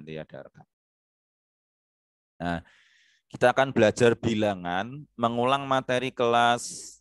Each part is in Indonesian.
nanti ada rekam. Nah, kita akan belajar bilangan, mengulang materi kelas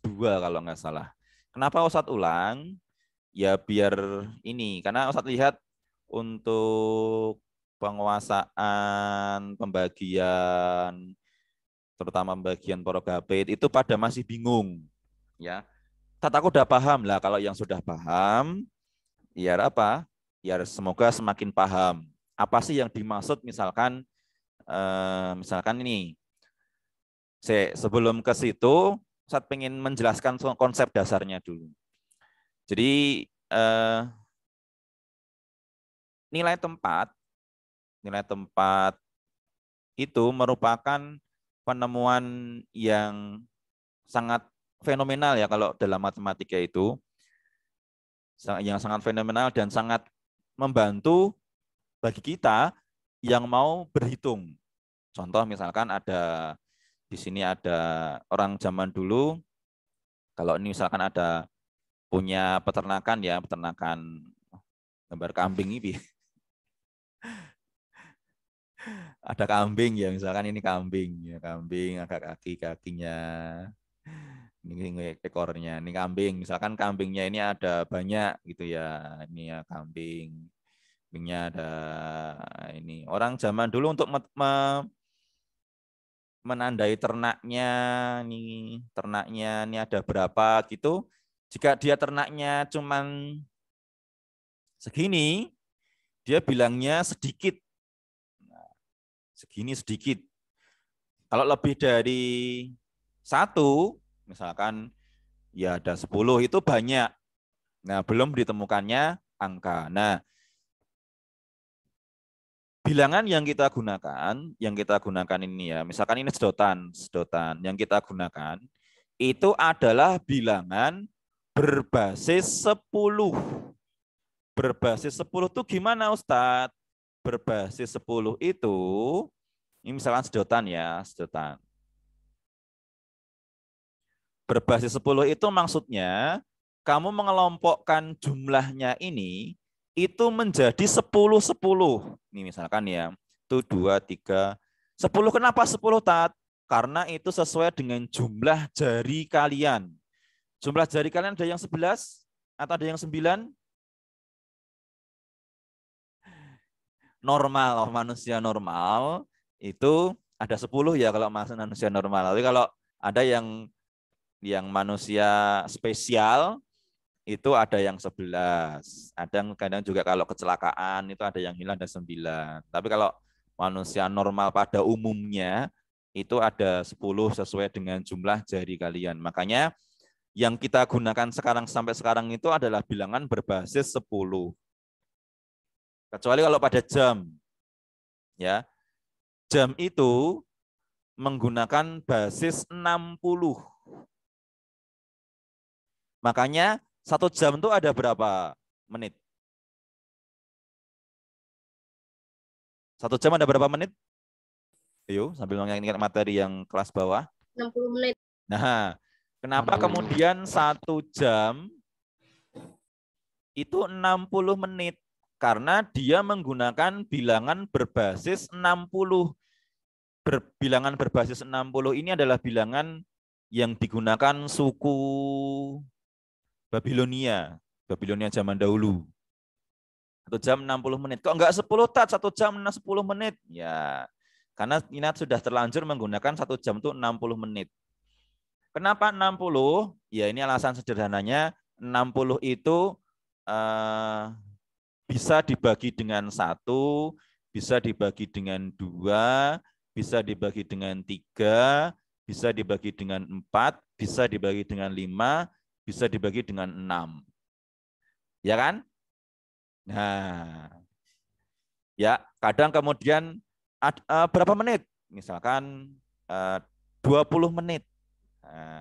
2 kalau nggak salah. Kenapa Ustadz ulang? Ya biar ini, karena Ustadz lihat untuk penguasaan, pembagian, terutama pembagian porogabit itu pada masih bingung. Ya, aku udah paham lah. Kalau yang sudah paham, ya apa? Ya semoga semakin paham. Apa sih yang dimaksud misalkan ini. Sebelum ke situ, saya ingin menjelaskan konsep dasarnya dulu. Jadi nilai tempat itu merupakan penemuan yang sangat fenomenal ya kalau dalam matematika itu, yang sangat fenomenal dan sangat membantu bagi kita yang mau berhitung. Contoh misalkan di sini ada orang zaman dulu, kalau ini misalkan ada punya peternakan ya, peternakan gambar kambing ini. Ada kambing ya, misalkan ini kambing ya, kambing ada kakinya, ini ekornya, ini kambing. Misalkan kambingnya ini ada banyak gitu ya, ini ya kambingnya ada ini. Orang zaman dulu untuk menandai ternaknya ini ada berapa gitu. Jika dia ternaknya cuman segini, dia bilangnya sedikit. Segini sedikit. Kalau lebih dari 1, misalkan ya ada 10 itu banyak. Nah, belum ditemukannya angka. Nah, bilangan yang kita gunakan ini ya, misalkan ini sedotan yang kita gunakan itu adalah bilangan berbasis 10. Berbasis 10 itu gimana Ustadz? Berbasis 10 itu, ini misalkan sedotan ya, sedotan. Berbasis 10 itu maksudnya kamu mengelompokkan jumlahnya ini itu menjadi 10-10. Ini misalkan ya, itu 2, 3, 10. Kenapa 10, Tat? Karena itu sesuai dengan jumlah jari kalian. Jumlah jari kalian ada yang 11 atau ada yang 9? Normal, manusia normal itu ada 10 ya kalau manusia normal. Tapi kalau ada yang manusia spesial itu ada yang 11. Ada yang kadang juga kalau kecelakaan itu ada yang hilang ada 9. Tapi kalau manusia normal pada umumnya itu ada 10 sesuai dengan jumlah jari kalian. Makanya yang kita gunakan sampai sekarang itu adalah bilangan berbasis 10. Kecuali kalau pada jam. Ya. Jam itu menggunakan basis 60. Makanya 1 jam itu ada berapa menit? 1 jam ada berapa menit? Ayo, sambil mengingat materi yang kelas bawah. 60 menit. Nah, kenapa kemudian 1 jam itu 60 menit? Karena dia menggunakan bilangan berbasis 60. Bilangan berbasis 60 ini adalah bilangan yang digunakan suku Babilonia zaman dahulu. 1 jam 60 menit. Kok enggak 10 tat, 1 jam 10 menit? Ya, karena Inat sudah terlanjur menggunakan 1 jam itu 60 menit. Kenapa 60? Ya ini alasan sederhananya, 60 itu bisa dibagi dengan 1, bisa dibagi dengan 2, bisa dibagi dengan 3, bisa dibagi dengan 4, bisa dibagi dengan 5, bisa dibagi dengan 6. Ya kan? Nah, ya kadang kemudian berapa menit? Misalkan 20 menit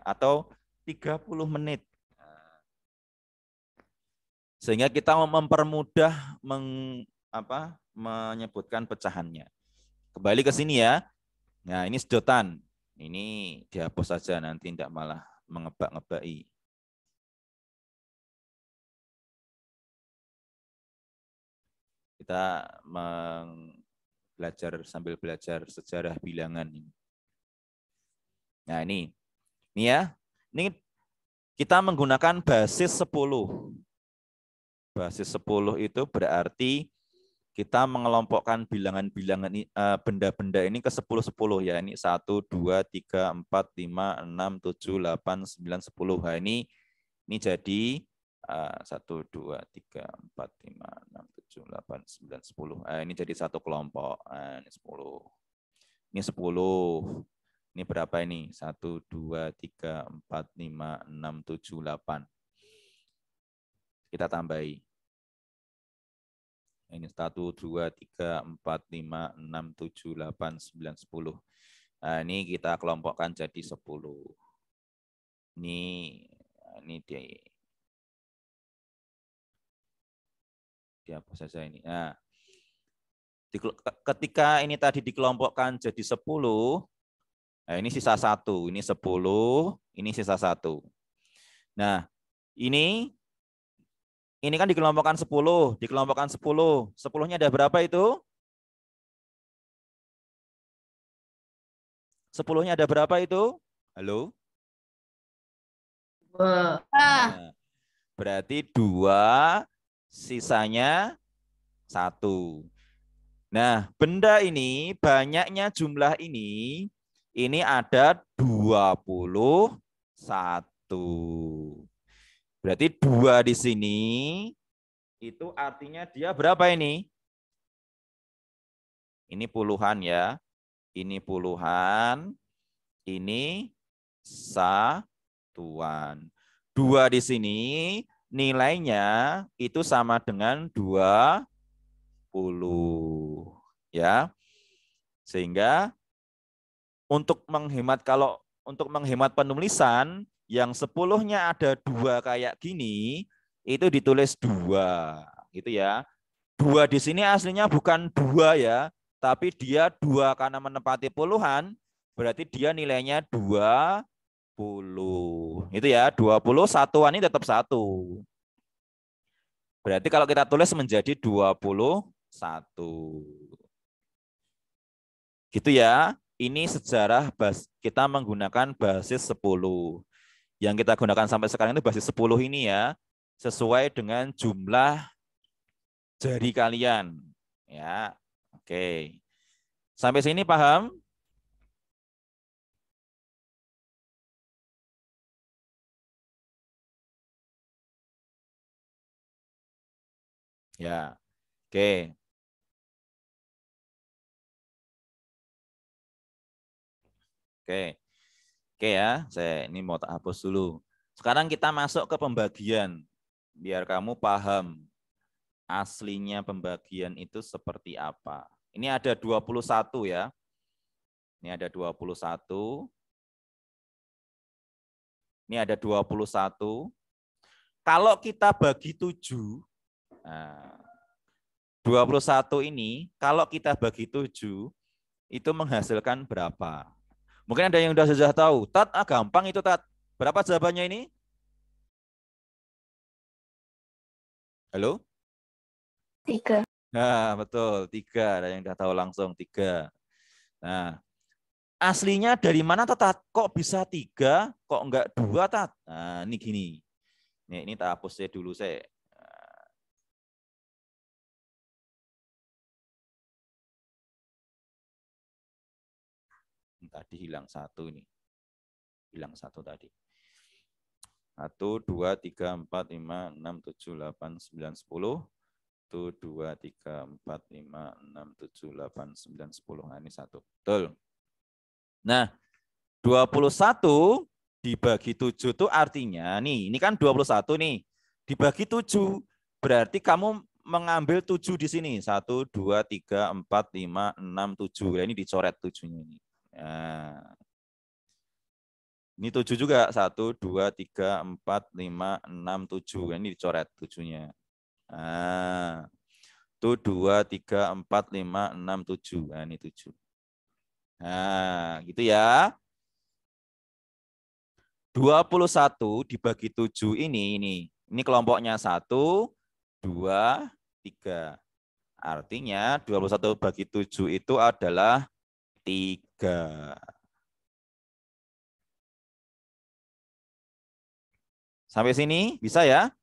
atau 30 menit. Sehingga kita mempermudah menyebutkan pecahannya. Kembali ke sini ya. Nah, ini sedotan. Ini dihapus saja nanti tidak malah mengebak-ngebai. Kita belajar sambil belajar sejarah bilangan ini. Nah, ini ya. Ini kita menggunakan basis 10. Basis 10 itu berarti kita mengelompokkan bilangan-bilangan benda-benda ini ke 10-10 ya. Ini 1, 2, 3, 4, 5, 6, 7, 8, 9, 10. Nah, ini jadi 1, 2, 3, 4, 5, 6, 7, 8, 9, 10. Ini jadi satu kelompok. Ini 10. Ini 10. Ini berapa ini? 1, 2, 3, 4, 5, 6, 7, 8. Kita tambahi. Ini 1, 2, 3, 4, 5, 6, 7, 8, 9, 10. Nah, ini kita kelompokkan jadi 10. Ini dia apa saja ini. Nah, ketika ini tadi dikelompokkan jadi 10, nah ini sisa 1. Ini 10, ini sisa 1. Nah, ini kan dikelompokkan 10, dikelompokkan 10. 10-nya ada berapa itu? 10-nya ada berapa itu? Halo? Nah, berarti 2, sisanya 1. Nah, benda ini, banyaknya jumlah ini ada 21. Berarti 2 di sini, itu artinya dia berapa ini? Ini puluhan ya. Ini puluhan, ini satuan. 2 di sini nilainya itu sama dengan 20 ya. Sehingga untuk menghemat penulisan yang 10-nya ada 2 kayak gini, itu ditulis 2 gitu ya. 2 di sini aslinya bukan 2 ya, tapi dia 2 karena menempati puluhan, berarti dia nilainya 20. Itu ya, 20 satuan ini tetap 1. Berarti kalau kita tulis menjadi 21. Gitu ya. Ini sejarah kita menggunakan basis 10. Yang kita gunakan sampai sekarang itu basis 10 ini ya, sesuai dengan jumlah jari kalian. Ya, oke. Sampai sini paham? Ya, oke. Oke. Oke ya, saya ini mau tak hapus dulu. Sekarang kita masuk ke pembagian. Biar kamu paham aslinya pembagian itu seperti apa. Ini ada 21 ya. Ini ada 21. Ini ada 21. Kalau kita bagi 7, nah, 21 ini kalau kita bagi 7, itu menghasilkan berapa? Mungkin ada yang sudah tahu. Tat, gampang itu Tat. Berapa jawabannya ini? Halo? 3. Nah, betul. 3. Ada yang sudah tahu langsung 3. Nah, aslinya dari mana Tat? Kok bisa 3? Kok enggak 2 Tat? Nah, ini gini. Ini tak hapus dulu saya. Tadi hilang 1 ini. Hilang 1 tadi. 1, 2, 3, 4, 5, 6, 7, 8, 9, 10. 1, 2, 3, 4, 5, 6, 7, 8, 9, 10. Nah, ini 1. Betul. Nah, 21 dibagi 7 itu artinya, nih, ini kan 21 nih. Dibagi 7, berarti kamu mengambil 7 di sini. 1, 2, 3, 4, 5, 6, 7. Ini dicoret 7-nya ini. Nah, ini 7 juga. 1, 2, 3, 4, 5, 6, 7. Ini dicoret 7-nya. Nah, itu 2, 3, 4, 5, 6, 7. Nah, ini 7. Nah, gitu ya. 21 dibagi 7 ini kelompoknya 1, 2, 3. Artinya 21 bagi 7 itu adalah 3. Sampai sini bisa ya?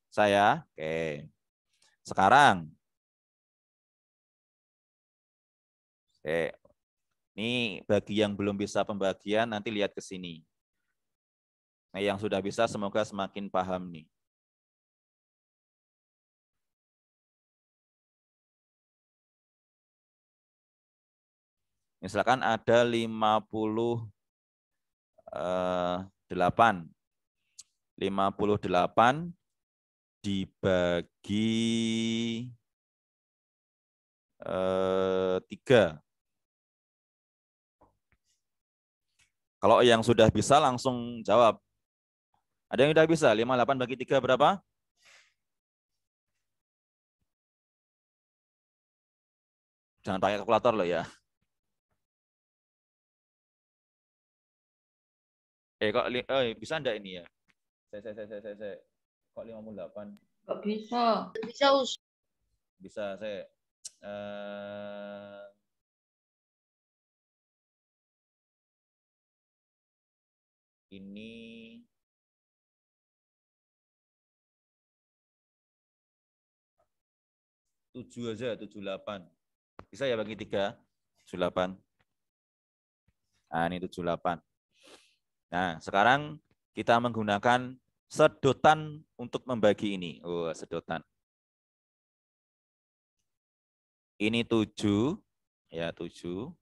Saya? Oke. Sekarang. Oke. Ini bagi yang belum bisa pembagian, nanti lihat ke sini. Nah, yang sudah bisa semoga semakin paham nih. Misalkan ada 58. 58 dibagi 3. Kalau yang sudah bisa langsung jawab. Ada yang sudah bisa? 58 bagi 3 berapa? Jangan pakai kalkulator loh ya. Bisa enggak ini ya? Saya. Kok 58? Nggak bisa. Bisa, Us. Bisa, saya. Ini 7 aja, 78. Bisa ya bagi 3? 78. Nah, ini 78. Nah, sekarang kita menggunakan sedotan untuk membagi ini. Oh, sedotan. Ini 7, ya 7.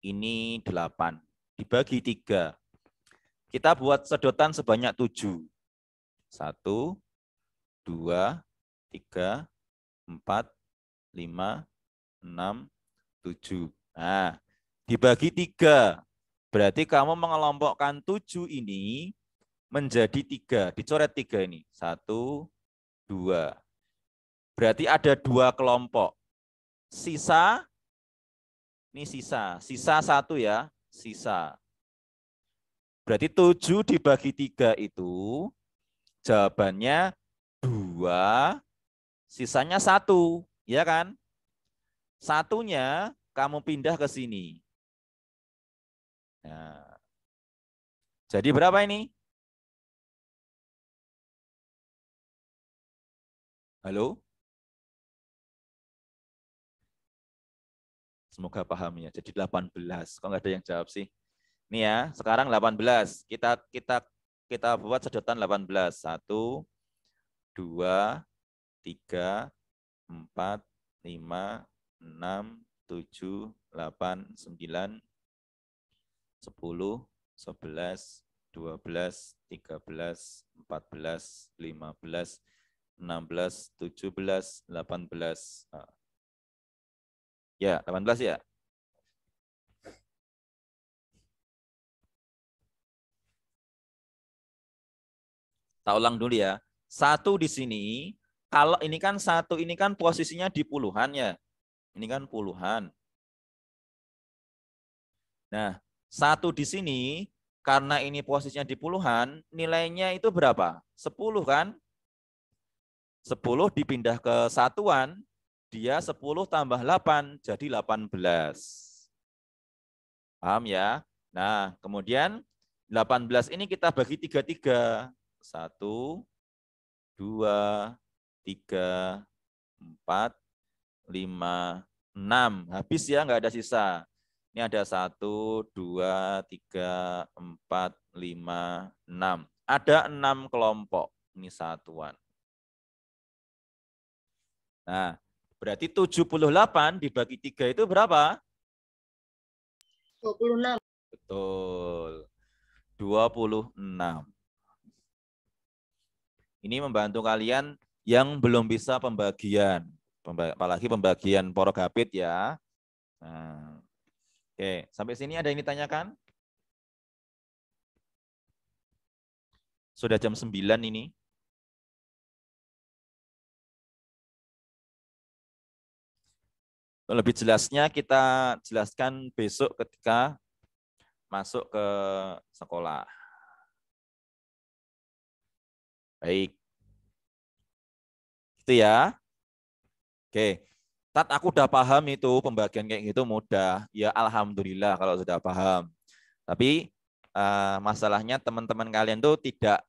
Ini 8. Dibagi 3. Kita buat sedotan sebanyak 7. 1, 2, 3, 4, 5, 6, 7. Nah, dibagi 3. Berarti kamu mengelompokkan 7 ini menjadi 3. Dicoret 3 ini. 1, 2. Berarti ada 2 kelompok. Sisa, ini sisa. Sisa 1 ya. Sisa. Berarti 7 dibagi 3 itu jawabannya 2, sisanya 1. Ya kan? Satunya kamu pindah ke sini. Nah, jadi berapa ini? Halo? Semoga paham ya. Jadi 18. Kok nggak ada yang jawab sih? Ini ya, sekarang 18. Kita buat sedotan 18. 1, 2, 3, 4, 5, 6, 7, 8, 9, 10, 11, 12, 13, 14, 15, 16, 17, 18. Ya, 18 ya. Tak ulang dulu ya. 1 di sini, kalau ini kan 1 ini kan posisinya di puluhan ya. Ini kan puluhan. Nah, 1 di sini, karena ini posisinya di puluhan, nilainya itu berapa? 10 kan? 10 dipindah ke satuan, dia 10 tambah 8, jadi 18. Paham ya? Nah, kemudian 18 ini kita bagi 3-3. 1, 2, 3, 4, 5, 6. Habis ya, nggak ada sisa. Ini ada 1, 2, 3, 4, 5, 6. Ada 6 kelompok. Ini satuan. Nah, berarti 78 dibagi 3 itu berapa? 26. Betul. 26. Ini membantu kalian yang belum bisa pembagian. Apalagi pembagian porogapit ya. Nah, oke, sampai sini ada yang ditanyakan? Sudah jam 9 ini. Lebih jelasnya kita jelaskan besok ketika masuk ke sekolah. Baik. Itu ya. Oke. Tat, aku udah paham itu pembagian kayak gitu mudah. Ya alhamdulillah kalau sudah paham. Tapi masalahnya teman-teman kalian tuh tidak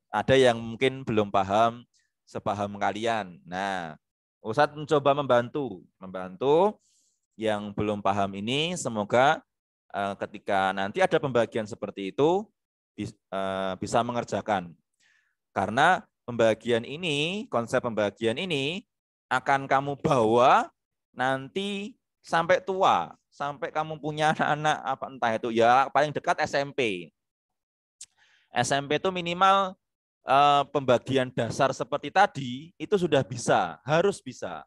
ada yang mungkin belum paham sepaham kalian. Nah, Ustadz mencoba membantu yang belum paham ini. Semoga ketika nanti ada pembagian seperti itu bisa mengerjakan. Karena pembagian ini, konsep pembagian ini akan kamu bawa nanti sampai tua, sampai kamu punya anak-anak apa entah itu ya paling dekat SMP. SMP itu minimal pembagian dasar seperti tadi itu sudah bisa, harus bisa.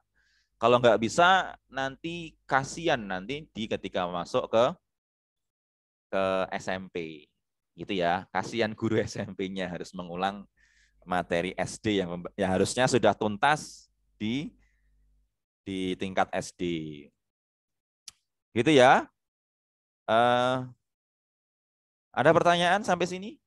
Kalau nggak bisa nanti kasihan nanti ketika masuk ke SMP. Gitu ya, kasihan guru SMP-nya harus mengulang materi SD yang harusnya sudah tuntas di tingkat SD. Gitu ya. Ada pertanyaan sampai sini?